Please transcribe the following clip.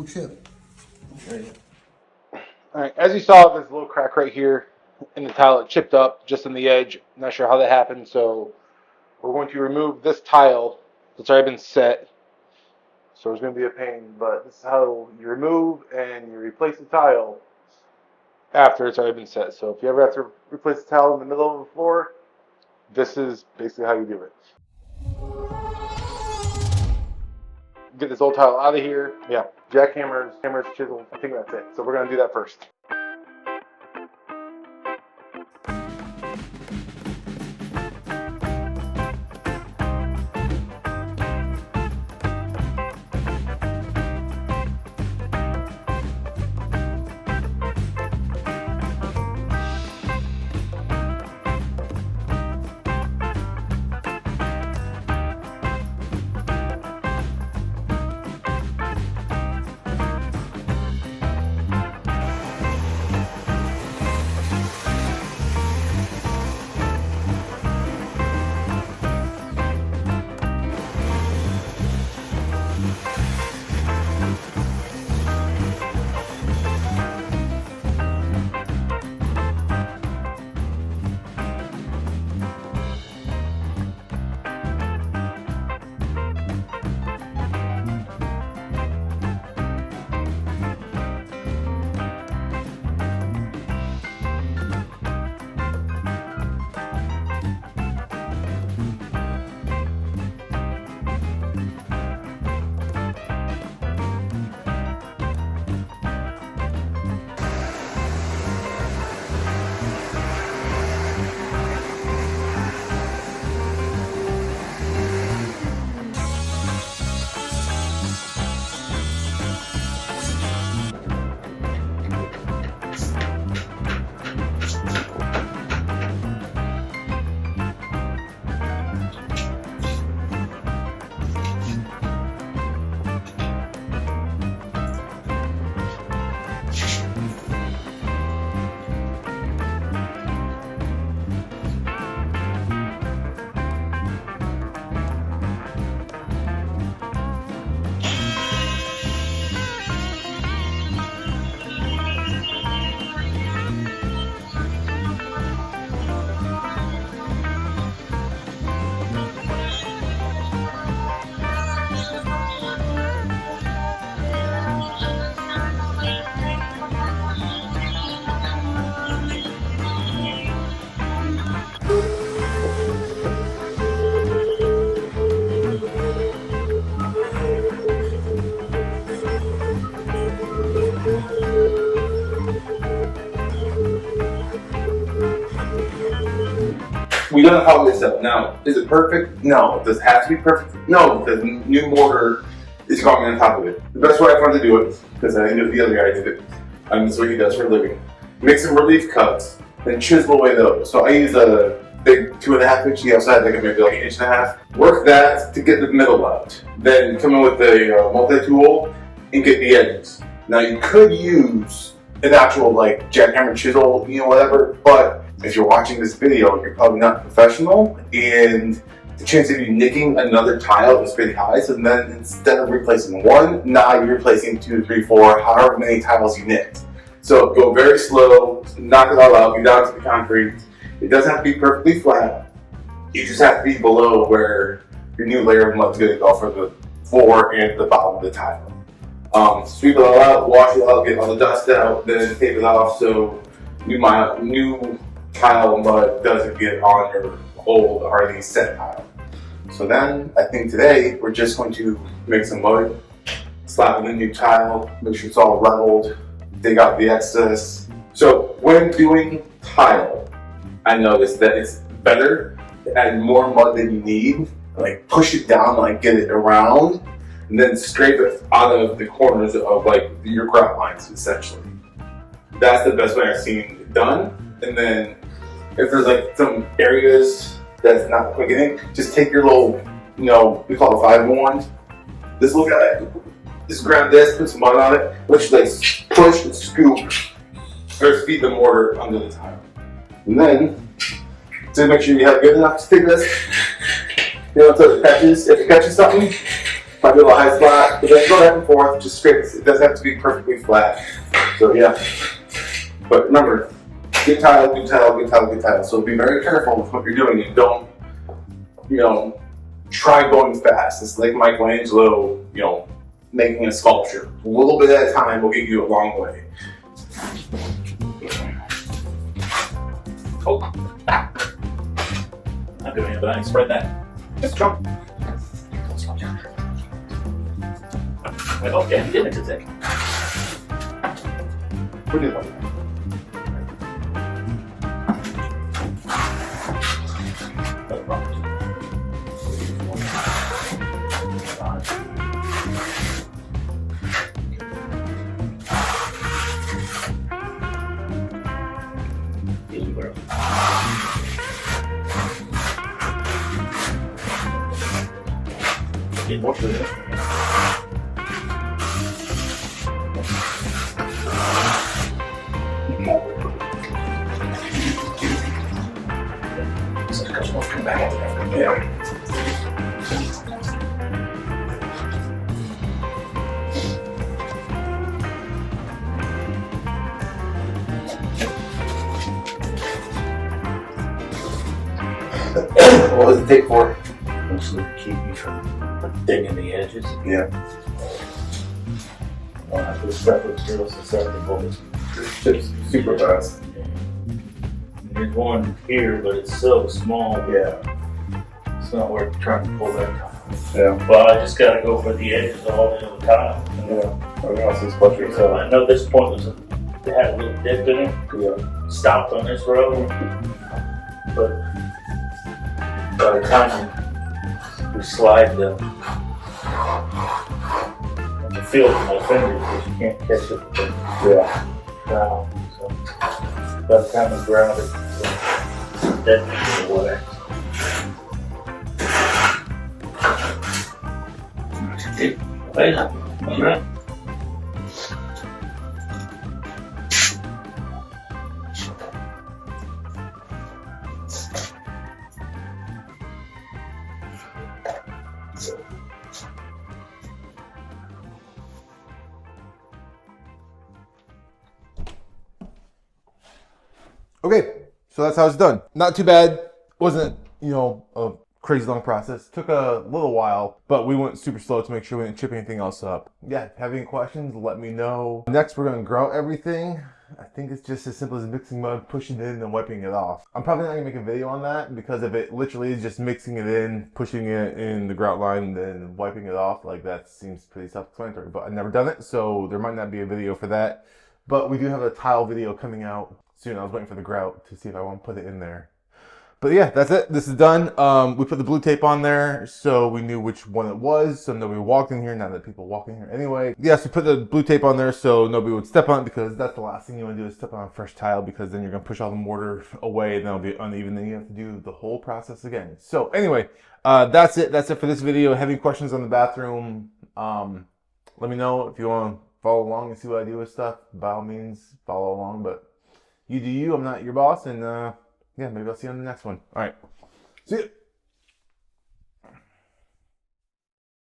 Cool chip. Okay. Alright, as you saw, there's a little crack right here in the tile. It chipped up just in the edge. Not sure how that happened, so we're going to remove this tile that's already been set. So it's going to be a pain, but this is how you remove and you replace the tile after it's already been set. So if you ever have to replace the tile in the middle of the floor, this is basically how you do it. Get this old tile out of here. Yeah, jackhammers, hammers, chisels. I think that's it. So we're going to do that first. We don't know how this up. Now, is it perfect? No. Does it have to be perfect? No, because new mortar is going on top of it. The best way I found to do it, because I knew the other guy did it, and this is what he does for a living. Make some relief cuts, then chisel away those. So I use a big 2.5 inch, the outside, like maybe like 1.5 inch. Work that to get the middle out. Then come in with the multi-tool and get the edges. Now you could use an actual like jackhammer chisel, you know, whatever, but if you're watching this video, you're probably not professional, and the chance of you nicking another tile is pretty high. So then instead of replacing one, now you're replacing 2, 3, 4, however many tiles you nicked. So go very slow, knock it all out, get down to the concrete. It doesn't have to be perfectly flat. You just have to be below where your new layer of mud's gonna go for the floor and the bottom of the tile. Sweep it all out, wash it out, get all the dust out, then tape it off so new tile mud doesn't get on your old already set tile. So then I think today we're just going to make some mud, slap in the new tile, make sure it's all leveled, dig out the excess. So when doing tile, I noticed that it's better to add more mud than you need, like push it down, like get it around, and then scrape it out of the corners of like your grout lines essentially. That's the best way I've seen it done. And then if there's like some areas that's not quick in, just take your little, you know, we call it 5-in-1. This little guy, just grab this, put some mud on it, which like push and scoop, or feed the mortar under the tile. And then, to make sure you have good enough to stick this, you know, so it catches, if it catches something, Might be a little high spot, but then go back and forth, just scrape it. It doesn't have to be perfectly flat. So yeah. But remember, good tile, good tile, good tile, good tile. So be very careful with what you're doing. You don't, try going fast. It's like Michelangelo, making a sculpture. A little bit at a time will get you a long way. Oh. Not doing it, but I can spread that. Just jump. Okay, I'm getting it to take. Put it on. Get more to it. Yeah. What does it take for? Mostly to keep you from digging the edges. Yeah. This stuff looks real susceptible. This chip's super fast. There's one here, but it's so small. Yeah. It's not worth trying to pull that tile. Yeah. Well, I just gotta go for the edges of all the other tile. Yeah. I got some splashing So stuff. I know this point was it had a little dip in it. Yeah. Stopped on this road, but by the time we slide the feel with my fingers, because you can't catch it with the trowel. So by the time we ground it, it's dead in the water. Wait up. All right. Okay, so that's how it's done. Not too bad. Wasn't, a crazy long process. Took a little while, but we went super slow to make sure we didn't chip anything else up. Yeah, have any questions, let me know. Next, we're gonna grout everything. I think it's just as simple as mixing mud, pushing it in, and wiping it off. I'm probably not gonna make a video on that because if it literally is just mixing it in, pushing it in the grout line, then wiping it off, like that seems pretty self-explanatory, but I've never done it, so there might not be a video for that. But we do have a tile video coming out soon. I was waiting for the grout to see if I want to put it in there. But yeah, that's it. This is done. We put the blue tape on there so we knew which one it was, so nobody walked in here. Not that people walk in here anyway. Yes, we put the blue tape on there so nobody would step on it, because that's the last thing you want to do is step on a fresh tile, because then you're going to push all the mortar away and then it'll be uneven. Then you have to do the whole process again. So anyway, that's it. That's it for this video. Have any questions on the bathroom? Let me know. If you want to follow along and see what I do with stuff, by all means, follow along. But you do you. I'm not your boss. And yeah, maybe I'll see you on the next one. All right. See you.